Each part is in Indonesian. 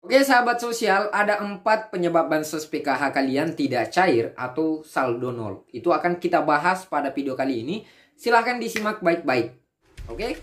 Oke sahabat sosial, ada 4 penyebab bansos PKH kalian tidak cair atau saldo nol. Itu akan kita bahas pada video kali ini. Silahkan disimak baik-baik. Oke?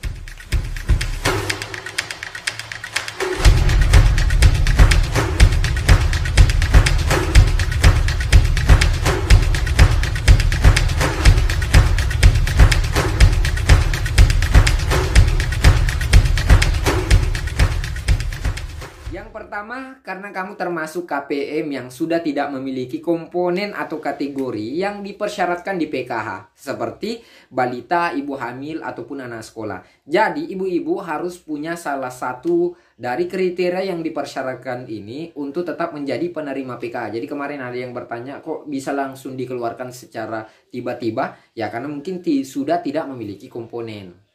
Yang pertama, karena kamu termasuk KPM yang sudah tidak memiliki komponen atau kategori yang dipersyaratkan di PKH, seperti balita, ibu hamil, ataupun anak sekolah. Jadi, ibu-ibu harus punya salah satu dari kriteria yang dipersyaratkan ini untuk tetap menjadi penerima PKH. Jadi, kemarin ada yang bertanya, kok bisa langsung dikeluarkan secara tiba-tiba? Ya, karena mungkin sudah tidak memiliki komponen.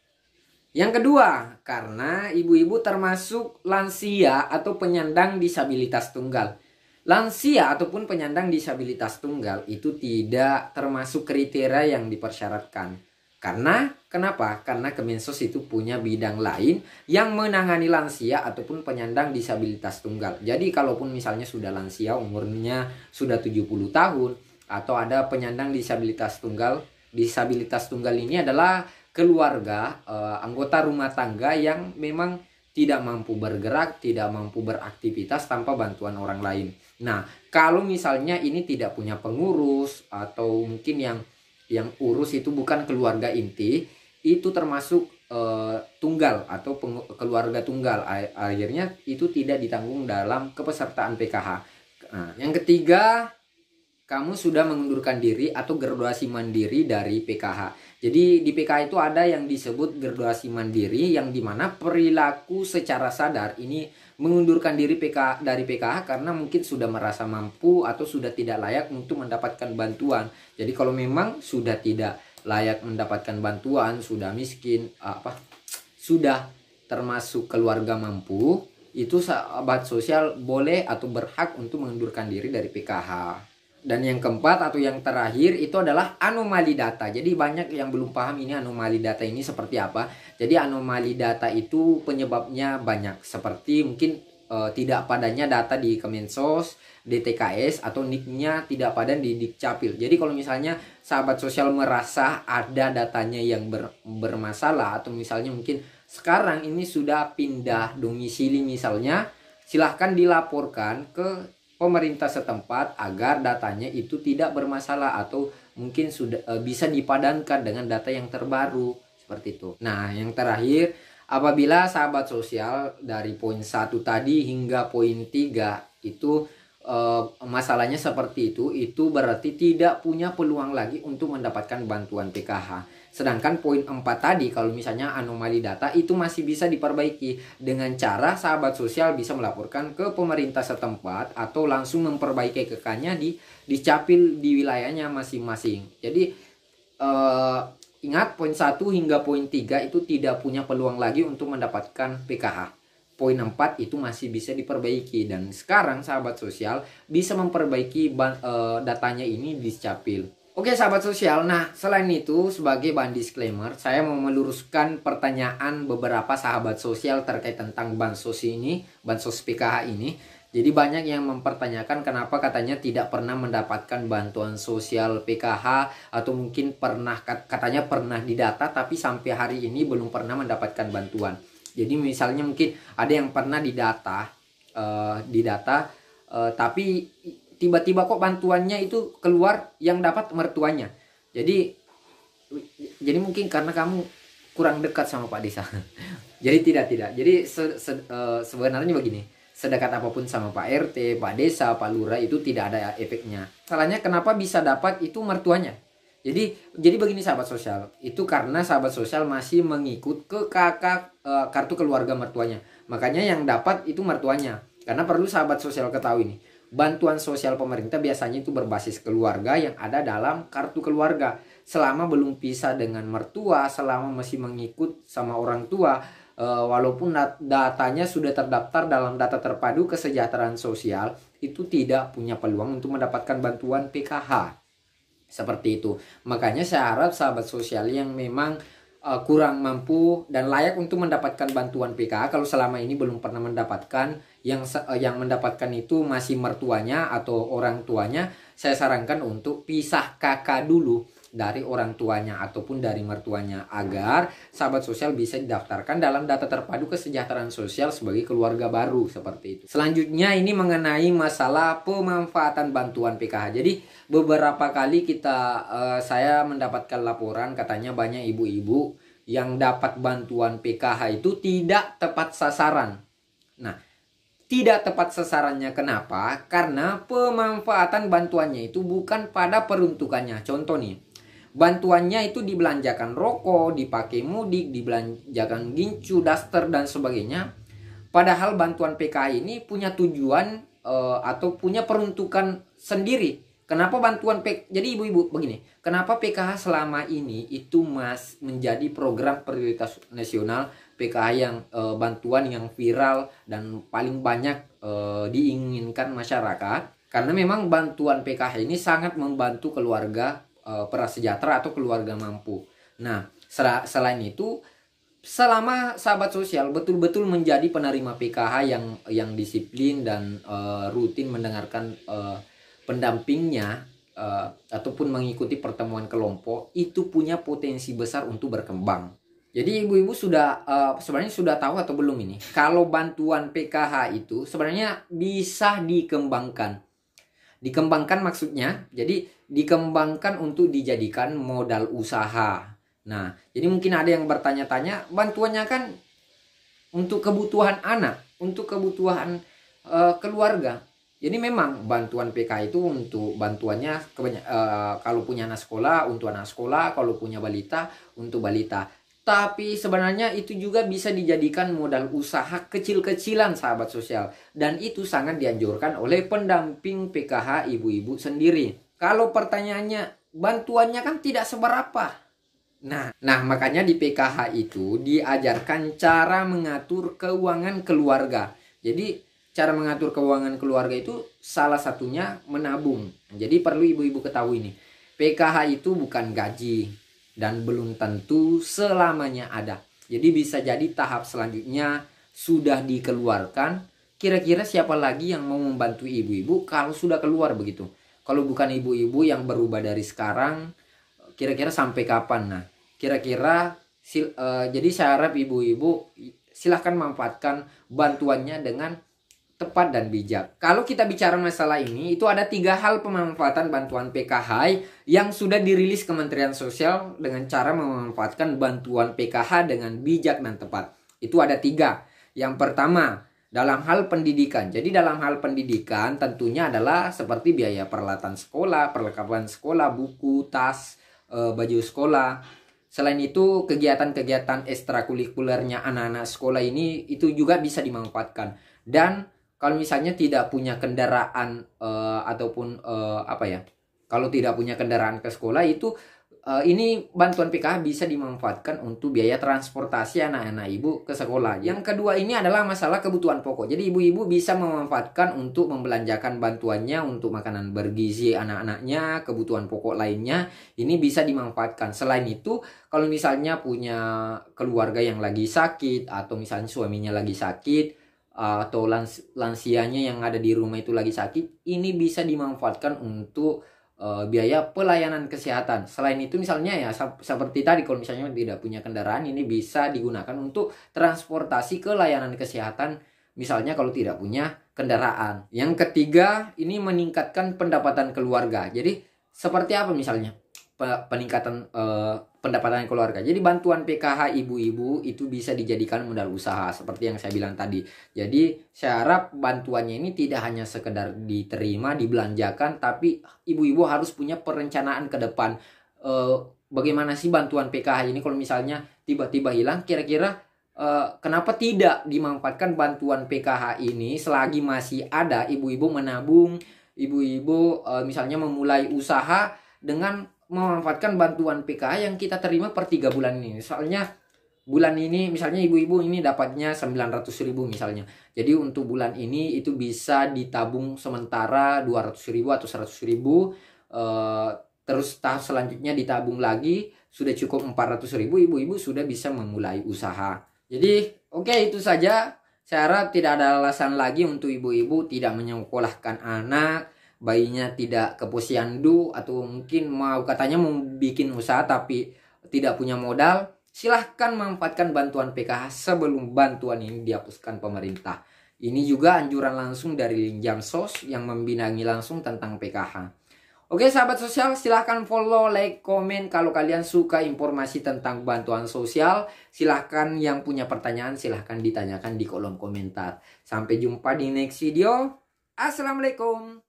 Yang kedua, karena ibu-ibu termasuk lansia atau penyandang disabilitas tunggal. Lansia ataupun penyandang disabilitas tunggal itu tidak termasuk kriteria yang dipersyaratkan. Kenapa? Karena Kemensos itu punya bidang lain yang menangani lansia ataupun penyandang disabilitas tunggal. Jadi kalaupun misalnya sudah lansia, umurnya sudah 70 tahun, atau ada penyandang disabilitas tunggal. Disabilitas tunggal ini adalah keluarga, anggota rumah tangga yang memang tidak mampu bergerak, tidak mampu beraktivitas tanpa bantuan orang lain. Nah, kalau misalnya ini tidak punya pengurus atau mungkin yang urus itu bukan keluarga inti, itu termasuk tunggal atau keluarga tunggal. Akhirnya itu tidak ditanggung dalam kepesertaan PKH. Nah, yang ketiga, kamu sudah mengundurkan diri atau graduasi mandiri dari PKH. Jadi di PKH itu ada yang disebut graduasi mandiri yang dimana perilaku secara sadar ini mengundurkan diri dari PKH karena mungkin sudah merasa mampu atau sudah tidak layak untuk mendapatkan bantuan. Jadi kalau memang sudah tidak layak mendapatkan bantuan, sudah miskin, sudah termasuk keluarga mampu, itu sahabat sosial boleh atau berhak untuk mengundurkan diri dari PKH. Dan yang keempat atau yang terakhir itu adalah anomali data. Jadi banyak yang belum paham ini anomali data ini seperti apa. Jadi anomali data itu penyebabnya banyak. Seperti mungkin tidak padanya data di Kemensos, DTKS, atau NIK-nya tidak padan di Dukcapil. Jadi kalau misalnya sahabat sosial merasa ada datanya yang bermasalah, atau misalnya mungkin sekarang ini sudah pindah domisili misalnya, silahkan dilaporkan ke pemerintah setempat agar datanya itu tidak bermasalah atau mungkin sudah bisa dipadankan dengan data yang terbaru seperti itu. Nah, yang terakhir, apabila sahabat sosial dari poin 1 tadi hingga poin 3 itu masalahnya seperti itu berarti tidak punya peluang lagi untuk mendapatkan bantuan PKH. Sedangkan poin 4 tadi, kalau misalnya anomali data itu masih bisa diperbaiki dengan cara sahabat sosial bisa melaporkan ke pemerintah setempat atau langsung memperbaiki KK-nya di capil di wilayahnya masing-masing. Jadi ingat poin 1 hingga poin 3 itu tidak punya peluang lagi untuk mendapatkan PKH. Poin 4 itu masih bisa diperbaiki dan sekarang sahabat sosial bisa memperbaiki datanya ini di capil. Oke sahabat sosial, nah selain itu sebagai bahan disclaimer, saya mau meluruskan pertanyaan beberapa sahabat sosial terkait tentang bansos ini, bansos PKH ini. Jadi banyak yang mempertanyakan kenapa katanya tidak pernah mendapatkan bantuan sosial PKH atau mungkin katanya pernah didata tapi sampai hari ini belum pernah mendapatkan bantuan. Jadi misalnya mungkin ada yang pernah didata, tapi tiba-tiba kok bantuannya itu keluar yang dapat mertuanya. Jadi mungkin karena kamu kurang dekat sama Pak Desa. Jadi tidak. Jadi sebenarnya begini, sedekat apapun sama Pak RT, Pak Desa, Pak Lurah itu tidak ada efeknya. Salahnya kenapa bisa dapat itu mertuanya. Jadi begini sahabat sosial, itu karena sahabat sosial masih mengikut ke kartu keluarga mertuanya. Makanya yang dapat itu mertuanya. Karena perlu sahabat sosial ketahui nih. Bantuan sosial pemerintah biasanya itu berbasis keluarga yang ada dalam kartu keluarga. Selama belum pisah dengan mertua, selama masih mengikut sama orang tua, walaupun datanya sudah terdaftar dalam data terpadu kesejahteraan sosial, itu tidak punya peluang untuk mendapatkan bantuan PKH. Seperti itu. Makanya saya harap sahabat sosial yang memang kurang mampu dan layak untuk mendapatkan bantuan PKH kalau selama ini belum pernah mendapatkan, yang mendapatkan itu masih mertuanya atau orang tuanya, saya sarankan untuk pisah kakak dulu dari orang tuanya ataupun dari mertuanya agar sahabat sosial bisa didaftarkan dalam data terpadu kesejahteraan sosial sebagai keluarga baru seperti itu. Selanjutnya ini mengenai masalah pemanfaatan bantuan PKH. Jadi beberapa kali saya mendapatkan laporan katanya banyak ibu-ibu yang dapat bantuan PKH itu tidak tepat sasaran. Nah, tidak tepat sasarannya kenapa? Karena pemanfaatan bantuannya itu bukan pada peruntukannya. Contoh nih, bantuannya itu dibelanjakan rokok, dipakai mudik, dibelanjakan gincu, daster, dan sebagainya. Padahal bantuan PKH ini punya tujuan atau punya peruntukan sendiri. Kenapa bantuan jadi ibu-ibu begini, kenapa PKH selama ini itu menjadi program prioritas nasional, PKH yang bantuan yang viral dan paling banyak diinginkan masyarakat? Karena memang bantuan PKH ini sangat membantu keluarga prasejahtera atau keluarga mampu. Nah, selain itu, selama sahabat sosial betul-betul menjadi penerima PKH yang disiplin dan rutin mendengarkan pendampingnya ataupun mengikuti pertemuan kelompok, itu punya potensi besar untuk berkembang. Jadi ibu-ibu sebenarnya sudah tahu atau belum ini? Kalau bantuan PKH itu sebenarnya bisa dikembangkan. Dikembangkan maksudnya, jadi dikembangkan untuk dijadikan modal usaha. Nah, jadi mungkin ada yang bertanya-tanya, bantuannya kan untuk kebutuhan anak, untuk kebutuhan keluarga. Jadi memang bantuan PKH itu untuk bantuannya kalau punya anak sekolah, untuk anak sekolah, kalau punya balita, untuk balita. Tapi sebenarnya itu juga bisa dijadikan modal usaha kecil-kecilan sahabat sosial. Dan itu sangat dianjurkan oleh pendamping PKH ibu-ibu sendiri. Kalau pertanyaannya, bantuannya kan tidak seberapa. Nah, makanya di PKH itu diajarkan cara mengatur keuangan keluarga. Jadi cara mengatur keuangan keluarga itu salah satunya menabung. Jadi perlu ibu-ibu ketahui nih, PKH itu bukan gaji dan belum tentu selamanya ada. Jadi bisa jadi tahap selanjutnya sudah dikeluarkan. Kira-kira siapa lagi yang mau membantu ibu-ibu kalau sudah keluar begitu? Kalau bukan ibu-ibu yang berubah dari sekarang, kira-kira sampai kapan? Nah, kira-kira jadi saya harap ibu-ibu silahkan manfaatkan bantuannya dengan tepat dan bijak. Kalau kita bicara masalah ini, itu ada 3 hal pemanfaatan bantuan PKH yang sudah dirilis Kementerian Sosial dengan cara memanfaatkan bantuan PKH dengan bijak dan tepat. Itu ada 3. Yang pertama, dalam hal pendidikan. Jadi dalam hal pendidikan tentunya adalah seperti biaya peralatan sekolah, perlengkapan sekolah, buku, tas, baju sekolah. Selain itu, kegiatan-kegiatan ekstrakurikulernya anak-anak sekolah ini itu juga bisa dimanfaatkan. Dan kalau misalnya tidak punya kendaraan ataupun kalau tidak punya kendaraan ke sekolah itu ini bantuan PKH bisa dimanfaatkan untuk biaya transportasi anak-anak ibu ke sekolah. Yang kedua ini adalah masalah kebutuhan pokok. Jadi ibu-ibu bisa memanfaatkan untuk membelanjakan bantuannya untuk makanan bergizi anak-anaknya, kebutuhan pokok lainnya. Ini bisa dimanfaatkan. Selain itu, kalau misalnya punya keluarga yang lagi sakit atau misalnya suaminya lagi sakit, atau lansianya yang ada di rumah itu lagi sakit, ini bisa dimanfaatkan untuk biaya pelayanan kesehatan. Selain itu misalnya ya seperti tadi, kalau misalnya tidak punya kendaraan, ini bisa digunakan untuk transportasi ke layanan kesehatan, misalnya kalau tidak punya kendaraan. Yang ketiga, ini meningkatkan pendapatan keluarga. Jadi seperti apa misalnya peningkatan pendapatan keluarga? Jadi bantuan PKH ibu-ibu itu bisa dijadikan modal usaha seperti yang saya bilang tadi. Jadi saya harap bantuannya ini tidak hanya sekedar diterima, dibelanjakan, tapi ibu-ibu harus punya perencanaan ke depan. Bagaimana sih bantuan PKH ini kalau misalnya tiba-tiba hilang, kira-kira kenapa tidak dimanfaatkan bantuan PKH ini selagi masih ada? Ibu-ibu menabung, ibu-ibu misalnya memulai usaha dengan memanfaatkan bantuan PKH yang kita terima per 3 bulan ini. Soalnya bulan ini misalnya ibu-ibu ini dapatnya 900.000 misalnya. Jadi untuk bulan ini itu bisa ditabung sementara 200.000 atau 100.000. Terus tahap selanjutnya ditabung lagi sudah cukup 400.000, ibu-ibu sudah bisa memulai usaha. Jadi oke, itu saja. Saya harap tidak ada alasan lagi untuk ibu-ibu tidak menyekolahkan anak, bayinya tidak ke posyandu, atau mungkin katanya mau bikin usaha tapi tidak punya modal. Silahkan manfaatkan bantuan PKH sebelum bantuan ini dihapuskan pemerintah. Ini juga anjuran langsung dari Jamsos yang membinangi langsung tentang PKH. Oke sahabat sosial, silahkan follow, like, komen kalau kalian suka informasi tentang bantuan sosial. Silahkan yang punya pertanyaan silahkan ditanyakan di kolom komentar. Sampai jumpa di next video. Assalamualaikum.